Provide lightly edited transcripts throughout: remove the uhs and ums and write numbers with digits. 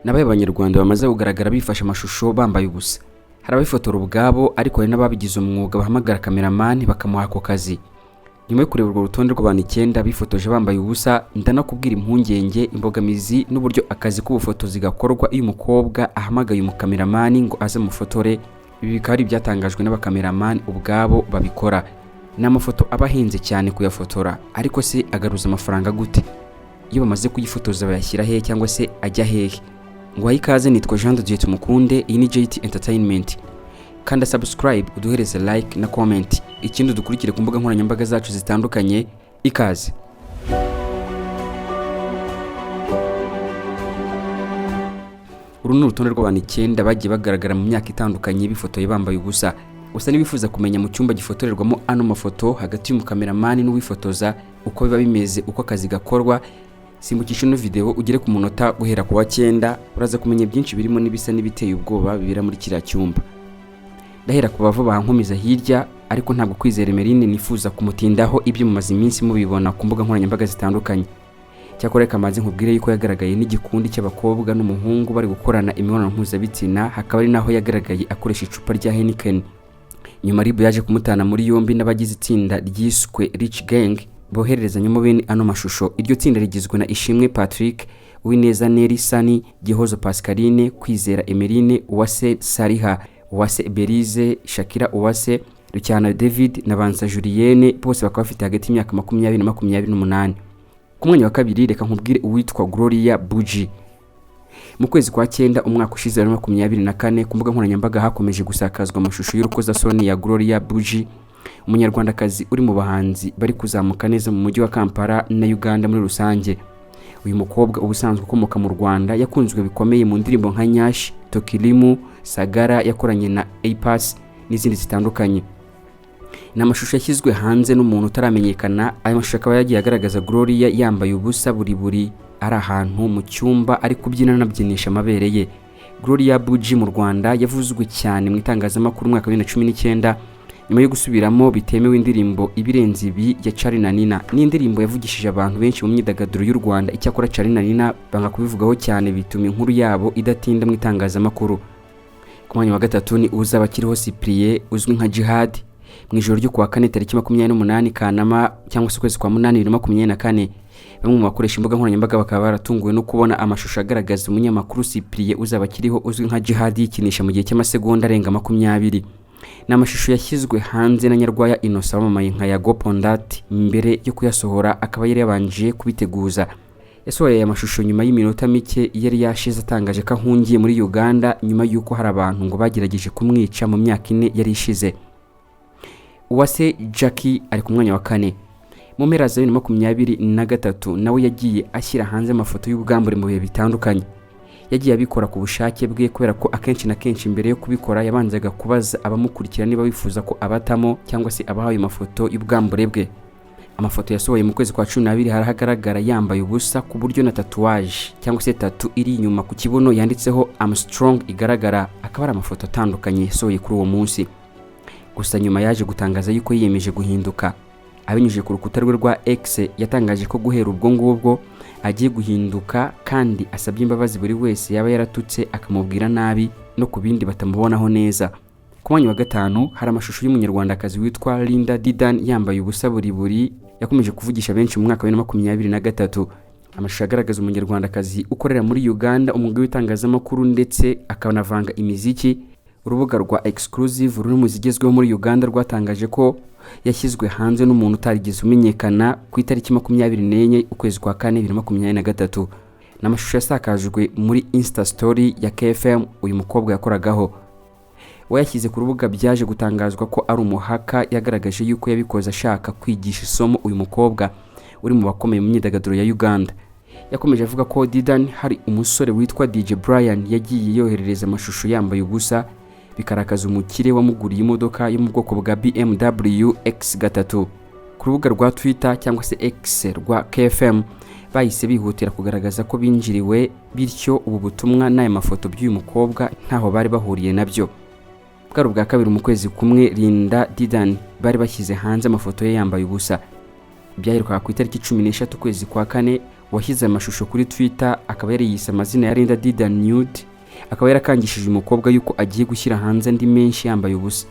Nabaye abanyarwanda bamaze kugaragara bifashe amashusho bambaye ubusa. Hari abifotora ubwabo ariko hari n'ababigize umwuga bahamagara cameraman bakamuha ako kazi. Nyuma yo kureba urwo rutonde rw'abantu 9 bifotoje bambaye ubusa, ndanakubwira impungenge, imbogamizi n'uburyo akazi k'ubufotozi gakorwa iyo umukobwa ahamagaye umukameraman ngo aze mufotore. Ibi bikaba ari byatangajwe n'abakameramani ubwabo babikora. N'amafoto abahenze cyane kuyafotora, ariko se agaruza amafaranga gute? Iyo bamaze kuyifotoza bayashyira he cyangwa se ajya hehe? Ngo ikaze, nitwa Jean de Dieu Tumukunde, iyi ni JT Entertainment. Kanda subscribe, uduhereze like na comment. Ikindi dukurikire ku mbuga nkoranyambaga zacu zitandukanye. Ikaze. Uru ni urutonde rw'abantu 9 bagiye bagaragara mu myaka itandukanye bifotoye bambaye ubusa. Usa nibifuza kumenya mu cyumba gifotorerwamo ano mafoto hagati y'umukameramani n'uwifotoza uko biba bimeze, uko akazi gakorwa. Simbukisha ino video ugere ku munota guhera ku wa 9, uraza kumenya byinshi birimo n'ibisa n'ibiteye ubwoba bibera muri kiriya cyumba. Ndahera ku bava bankomiza hirya, ariko ntabwo kwizera Emeline nifuza kumutindaho ibyo mumaze iminsi mubibona ku mbuga nkoranyambaga zitandukanye. Cyakora kamaze nkubwire yuko yagaragaye n'igikundi cy'abakobwa n'umuhungu bari gukorana imibonano mpuzabitsina, hakaba ari naho yagaragaye akoresha icupa rya Heineken. Nyuma RIB yaje kumutana muri yombi n'abagize itsinda ryiswe Rich Gang bohererezanya bene ano mashusho. Iryo tsinda rigizwe na Ishimwe Patrick, Uwineza Neri Sani, Gihozo Pascaline, Kwizera Emeline, Uwase Sariha, Uwase Berize, Shakira Uwase, Rucyana David na Banza Julienne, bose bakaba bafite hagati y'imyaka 20 na 28. Ku mwanya wa kabiri reka nkubwire uwitwa Gloria Buji. Mu kwezi kwa 9 umwaka ushize 2024, ku mbuga nkoranyambaga hakomeje gusakazwa amashusho y'urukozasoni ya Gloria Buji, umunyarwandakazi uri mu bahanzi bari kuzamuka neza mu mujyi wa Kampala na Uganda muri rusange. Uyu mukobwa ubusanzwe ukomoka mu Rwanda yakunzwe bikomeye mu ndirimbo nka Nyash, Tokilimu, Sagara yakoranye na A-Pass n'izindi zitandukanye. N'amashusho yashyizwe hanze n'umuntu utaramenyekana. Ayo mashusho akaba yagiye agaragaza Gloria yambaye ubusa buri ari ahantu mu cyumba ari kubyina anabyinisha amabere ye. Gloria Buji mu Rwanda yavuzwe cyane mu itangazamakuru mwaka 2019 nyuma yo gusubiramo bitemewe indirimbo Ibirenze Ibi ya Charly na Nina. Ni indirimbo yavugishije abantu benshi mu myidagaduro y'u Rwanda. Icyakora Charly na Nina banga kubivugaho cyane, bituma inkuru yabo idatinda mu itangazamakuru. Ku mwanya wa gatatu ni uzaba kiriho Cyprien uzwi nka Jihad. Mu ijoro ryo kuwa 4 tariki 28 Kanama cyangwa se kwezi kwa 8 2024, bamwe mu bakoresha imbuga nkoranyambaga bakaba baratunguwe no kubona amashusho agaragaza umunyamakuru Cyprien uzaba kiriho uzwi nka Jihad yikinisha mu gihe cy'amasegonda arenga 20. N'amashusho yashyizwe hanze na Nyarwaya Innocent wamamaye nka Yago Pondati. Mbere yo kuyasohora akaba yari yabanje kubiteguza. Yasohoye aya mashusho nyuma y'iminota mike yari yashize atangaje ko ahungiye muri Uganda nyuma y'uko hari abantu ngo bagerageje kumwica mu myaka 4 yari ishize. Uwase Jackie ari ku mwanya wa 4. Mu mpera za 2023 nawe yagiye ashyira hanze amafoto y'ubwambure mu bihe bitandukanye. Yagiye abikora ku bushake bwe kubera ko akenshi na kenshi mbere yo kubikora yabanzaga kubaza abamukurikira niba bifuza ko abatamo cyangwa se abahaye amafoto y'ubwambure bwe. Amafoto yasohoye mu kwezi kwa 12 harahagaragara yambaye ubusa ku buryo na tatouage cyangwa se tattoo iri inyuma ku kibuno yanditseho I'm strong igaragara. Akaba ari amafoto atandukanye yasohoye kuri uwo munsi. Gusa nyuma yaje gutangaza yuko yiyemeje guhinduka. Abinyujije ku rukuta rwe rwa X yatangaje ko guhera ubwo ngubwo agiye guhinduka, kandi asabye imbabazi buri wese yaba yaratutse akamubwira nabi no ku bindi batamubonaho neza. Ku mwanya wa 5 hari amashusho y'umunyarwandakazi witwa Linda Didan yambaye ubusa buri yakomeje kuvugisha benshi mu mwaka wa 2023. Amashusho agaragaza umunyarwandakazi ukorera muri Uganda umwuga w'itangazamakuru ndetse akanavanga imiziki. Urubuga rwa Exclusive ruri mu zigezweho muri Uganda rwatangaje ko yashyizwe hanze n'umuntu utarigeze umenyekana ku itariki 24 ukwezi kwa 4 2023. N'amashusho yasakajwe muri Insta story ya KFM uyu mukobwa yakoragaho. Wayashyize ku rubuga byaje gutangazwa ko ari umuhaka. Yagaragaje yuko yabikoze ashaka kwigisha isomo uyu mukobwa uri mu bakomeye mu myidagaduro ya Uganda. Yakomeje avuga ko Didan hari umusore witwa DJ Brian yagiye yoherereza amashusho yambaye ubusa, bikarakaza umukire wamuguriye imodoka yo mu bwoko bwa BMW X3. Ku rubuga rwa Twitter cyangwa se X rwa KFM bahise bihutira kugaragaza ko binjiriwe, bityo ubu butumwa n'aya mafoto by'uyu mukobwa ntaho bari bahuriye nabyo. Bwari ubwa kabiri mu kwezi kumwe Linda Didan bari bashyize hanze amafoto ye yambaye ubusa. byaherukaga ku itariki 16 ukwezi kwa kane, washyize amashusho kuri Twitter akaba yari yise amazina ya Linda Didan Nude, akaba yarakangishije umukobwa yuko agiye gushyira hanze andi menshi yambaye ubusa.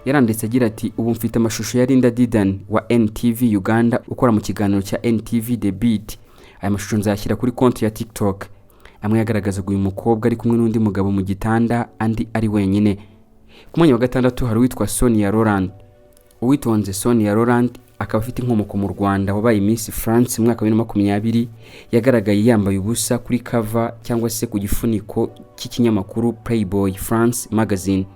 Yaranditse agira ati ubu mfite amashusho ya Linda Didan wa NTV Uganda ukora mu kiganiro cya NTV The Beat. Aya mashusho nzashyira kuri konti ya TikTok. Amwe yagaragazaga uyu mukobwa ari kumwe n'undi mugabo mu gitanda, andi ari wenyine. Ku mwanya wa gatandatu hari uwitwa Sonia Rolland. Uwitonze Sonia Rolland akaba afite inkomoko mu Rwanda, wabaye Miss France mu mwaka wa 2020, yagaragaye yambaye ubusa kuri cover cyangwa se ku gifuniko cy'ikinyamakuru Playboy France magazine.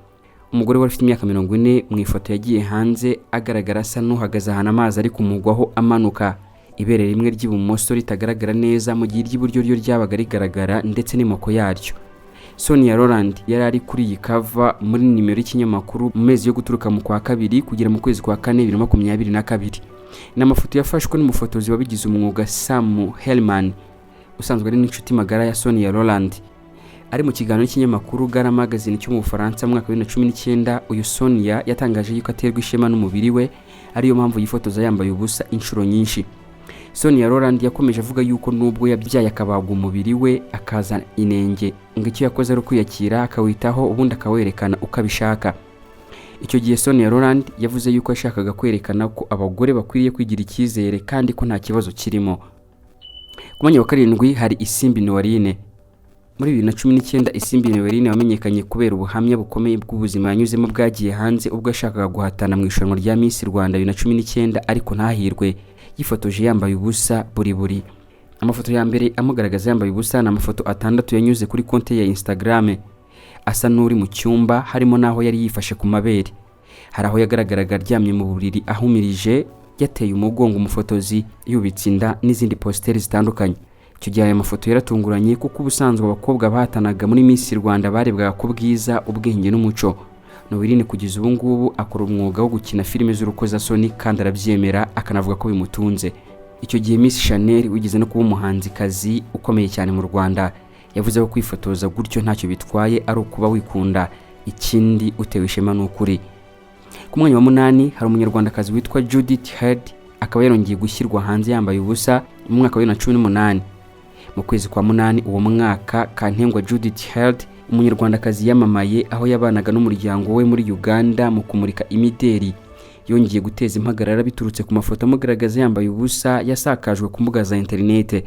Umugore wari ufite imyaka 40 mu ifoto yagiye hanze agaragara asa n'uhagaze ahantu amazi ari kumugwaho amanuka. Ibere rimwe ry'ibumoso ritagaragara neza mu gihe iry'iburyo ryo ryabaga rigaragara ndetse n'imoko yaryo. Sonia Rolland yari ari kuri iyi cover muri nimero y'ikinyamakuru mu mezi yo guturuka mu kwa kabiri kugera mu kwezi kwa kane 2022. N'amafoto yafashwe n'umufotozi wabigize umwuga Sam Hellman, usanzwe ari n'inshuti magara ya Sonia Rolland. Ari mu kiganiro cy'ikinyamakuru Gara magazine cyo mu Bufaransa mu mwaka wa 2019, uyu Sonia yatangaje yuko aterwa ishema n'umubiri we, ariyo mpamvu yifotoza yambaye ubusa inshuro nyinshi. Sonia Rolland yakomeje avuga yuko nubwo yabyaye akabagwa umubiri we akaza inenge, ngo icyo yakoze ari kwiyakira akawitaho ubundi akawerekana uko abishaka. Icyo gihe Sonia Rolland yavuze yuko yashakaga kwerekana ko abagore bakwiriye kwigira icyizere kandi ko nta kibazo kirimo. Ku mwanya wa karindwi hari Isimbi Noeline. Muri 2019 Isimbi Noeline wamenyekanye kubera ubuhamya bukomeye bw'ubuzima yanyuzemo bwagiye hanze ubwo yashakaga guhatana mu irushanwa rya Miss Rwanda 2019 ariko ntahirwe. Yifotoje yambaye ubusa buri. Amafoto ya mbere amugaragaza yambaye ubusa na amafoto 6 yanyuze kuri konti ya Instagram. Asa n'uri mu cyumba, harimo naho yari yifashe ku mabere. Hari aho yagaragaraga aryamye mu buriri ahumirije, yateye umugongo umufotozi, yubitse inda n'izindi posteri zitandukanye. Icyo gihe aya mafoto yaratunguranye kuko ubusanzwe abakobwa bahatanaga muri Miss Rwanda barebwaga ku bwiza, ubwenge n'umuco. Noeline kugeza ubu ngubu akora umwuga wo gukina filime z'urukozasoni kandi arabyemera akanavuga ko bimutunze. Icyo gihe Miss Chanel wigeze no kuba umuhanzikazi ukomeye cyane mu Rwanda, yavuze ko kwifotoza gutyo ntacyo bitwaye ari ukuba wikunda, ikindi utewe ishema n'ukuri. Ku mwanya wa 8 hari umunyarwandakazi witwa Judith Heard, akaba yarongeye gushyirwa hanze yambaye ubusa mu mwaka wa 2018. Mu kwezi kwa 8 uwo mwaka, Kantengwa Judith Heard, umunyarwandakazi yamamaye aho yabanaga n'umuryango we muri Uganda mu kumurika imideri, yongeye guteza impagarara biturutse ku mafoto amugaragaza yambaye ubusa yasakajwe ku mbuga za internet.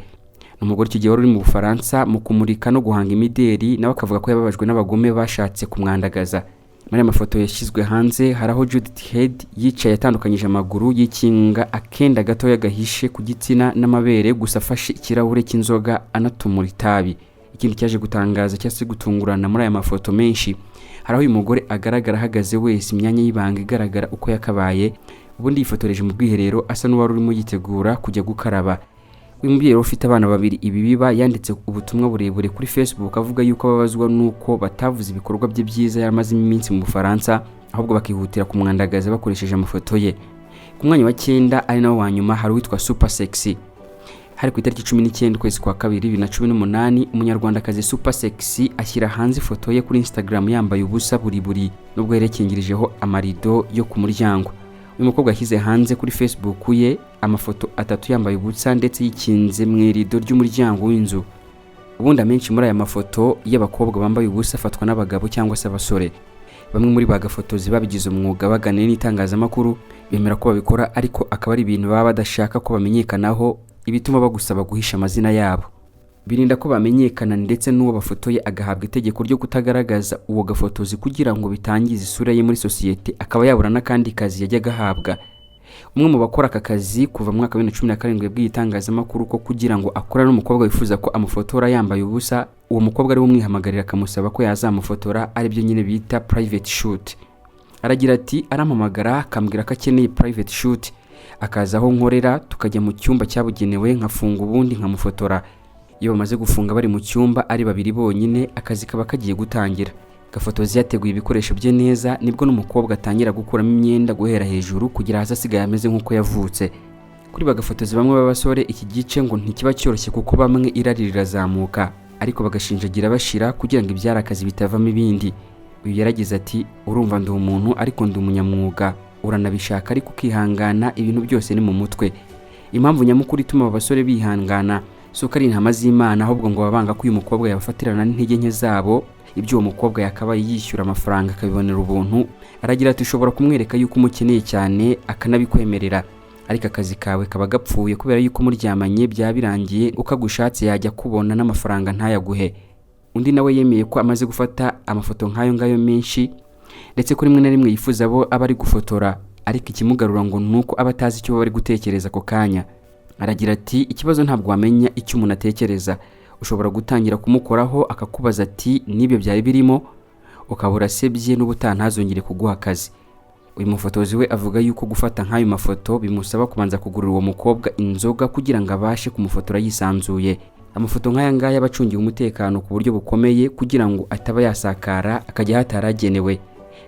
Umugore icyo gihe wari mu Bufaransa mu kumurika no guhanga imideri, nawe akavuga ko yababajwe n'abagome bashatse kumwandagaza. Muri amafoto yashyizwe hanze hari aho Judith Heard yicaye atandukanyije amaguru, yikinga akenda gato yagahishe ku gitsina n'amabere, gusa afashe ikirahure cy'inzoga anatumura itabi. Ikindi cyaje gutangaza cyase gutungurana muri aya mafoto menshi, hari aho uyu mugore agaragara ahagaze wese imyanya y'ibanga igaragara uko yakabaye, ubundi yifotoreje mu bwiherero asa n'uwari urimo yitegura kujya gukaraba. Uyu mubyeyi ufite abana babiri ibi biba yanditse ubutumwa burebure kuri Facebook avuga yuko ababazwa nuko batavuze ibikorwa bye byiza yamaze iminsi mu Bufaransa, ahubwo bakihutira kumwandagaza bakoresheje amafoto ye. Ku mwanya wa 9 ari nawo wa nyuma hari witwa Super Sexy. Hari ku itariki 19 kwezi kwa kabiri 2018, umunyarwandakazi Super Sexy ashyira hanze ifoto ye kuri Instagram yambaye ubusa buri nubwo yerekingirijeho amarido yo ku muryango. Uyu mukobwa yashyize hanze kuri Facebook ye amafoto 3 yambaye ubusa ndetse yikinze mu irido ry'umuryango w'inzu. Ubundi amenshi muri aya mafoto y'abakobwa bambaye ubusa afatwa n'abagabo cyangwa se abasore. Bamwe muri bagafotozi babigize umwuga baganira n'itangazamakuru bemera ko babikora, ariko akaba ari ibintu baba badashaka ko bamenyekanaho, ibituma bagusaba guhisha amazina yabo. Birinda ko bamenyekana ndetse n'uwo bafotoye agahabwa itegeko ryo kutagaragaza uwo gafotozi kugira ngo bitangize isura ye muri societe, akaba yabura n'akandi kazi yajyaga ahabwa. Umwe mu bakora aka kazi kuva mu mwaka wa 2017 bw'itangazamakuru ko kugira ngo akora n'umukobwa wifuza ko amufotora yambaye ubusa, uwo mukobwa ari umwihamagarira akamusaba ko yazamufotora, ari byo nyine bita private shoot. Aragira ati arampamagara akambwira ko akeneye private shoot, akaza aho nkorera tukajya mu cyumba cyabugenewe nkafunga ubundi nkamufotora. Iyo bamaze gufunga bari mu cyumba ari babiri bonyine, akazi kaba kagiye gutangira. Gafotozi yateguye ibikoresho bye neza, nibwo n'umukobwa atangira gukuramo imyenda guhera hejuru kugira hasi asigaye ameze nk'uko yavutse. Kuri bagafotozi bamwe b'abasore iki gice ngo ntikiba cyoroshye kuko bamwe irari rirazamuka, ariko bagashinjagira bashira kugira ngo ibyara akazi bitavamo ibindi. Uyu yaragize ati urumva ndi umuntu ariko ndi umunyamwuga, uranabishaka ariko ukihangana, ibintu byose ni mu mutwe. Impamvu nyamukuru ituma aba basore bihangana si uko ari intama z'Imana, ahubwo ngo babanga ko uyu mukobwa yabafatirana n'intege nke zabo, ibyo uwo mukobwa yakabaye yishyura amafaranga akabibonera ubuntu. Aragira ati ushobora kumwereka yuko umukeneye cyane akanabikwemerera, ariko akazi kawe kaba gapfuye kubera yuko muryamanye byaba birangiye, ukagushatse yajya kubona n'amafaranga ntayaguhe. Undi nawe yemeye ko amaze gufata amafoto nk'ayo ngayo menshi, ndetse ko rimwe na rimwe yifuza abo aba ari gufotora, ariko ikimugarura ngo nuko aba atazi icyo bari gutekereza ako kanya. Aragira ati ikibazo ntabwo wamenya icyo umuntu atekereza, ushobora gutangira kumukoraho akakubaza ati n'ibyo byari birimo, ukabura sebye n'ubutaha ntazongere kuguha akazi. Uyu mufotozi we avuga yuko gufata nk'ayo mafoto bimusaba kubanza kugurira uwo mukobwa inzoga kugira ngo abashe kumufotora yisanzuye. Amafoto nk'aya ngaya abacungiye umutekano ku buryo bukomeye kugira ngo ataba yasakara akajya hataragenewe.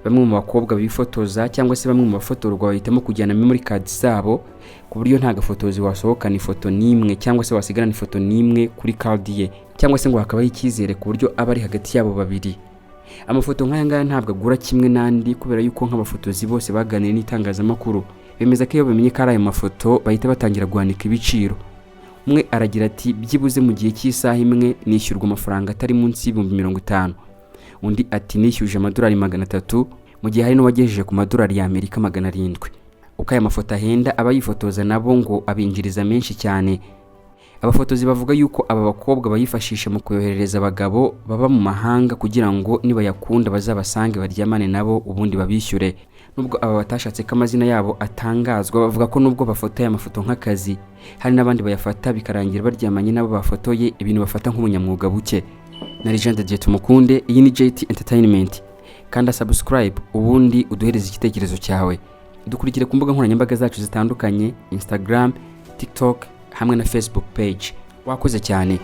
Bamwe mu bakobwa bifotoza cyangwa se bamwe mu bafotorwa bahitamo kujyana memory cards zabo ku buryo nta gafotozi wasohokana ifoto n'imwe cyangwa se wasigarana ifoto n'imwe kuri card ye, cyangwa se ngo hakabaho icyizere ku buryo aba ari hagati yabo babiri. Amafoto nk'aya ngaya ntabwo agura kimwe n'andi kubera yuko nk'abafotozi bose baganiriye n'itangazamakuru bemeza ko iyo bamenye ko ari ayo mafoto bahita batangira guhanika ibiciro. Umwe aragira ati byibuze mu gihe cy'isaha imwe nishyurwa amafaranga atari munsi y'50,000. Undi ati nishyuje amadolari 300 mu gihe hari n'uwagejeje ku madolari y'Amerika 700. Uko aya mafoto ahenda abayifotoza nabo ngo abinjiriza menshi cyane. Abafotozi bavuga yuko aba bakobwa bayifashisha mu koyoherereza abagabo baba mu mahanga kugira ngo nibayakunda bazabasange baryamane nabo ubundi babishyure. Nubwo aba batashatse ko amazina yabo atangazwa, bavuga ko nubwo bafotoye amafoto nk'akazi, hari n'abandi bayafata bikarangira baryamanye nabo bafotoye, ibintu bafata nk'umunyamwuga buke. Na Legend Jet Mukunde, iyi ni JT Entertainment. Kanda subscribe ubundi uduhereze igitekerezo cyawe. Dukurikire ku mbuga nkoranyambaga zacu zitandukanye, Instagram, TikTok hamwe na Facebook page. Wakoze cyane.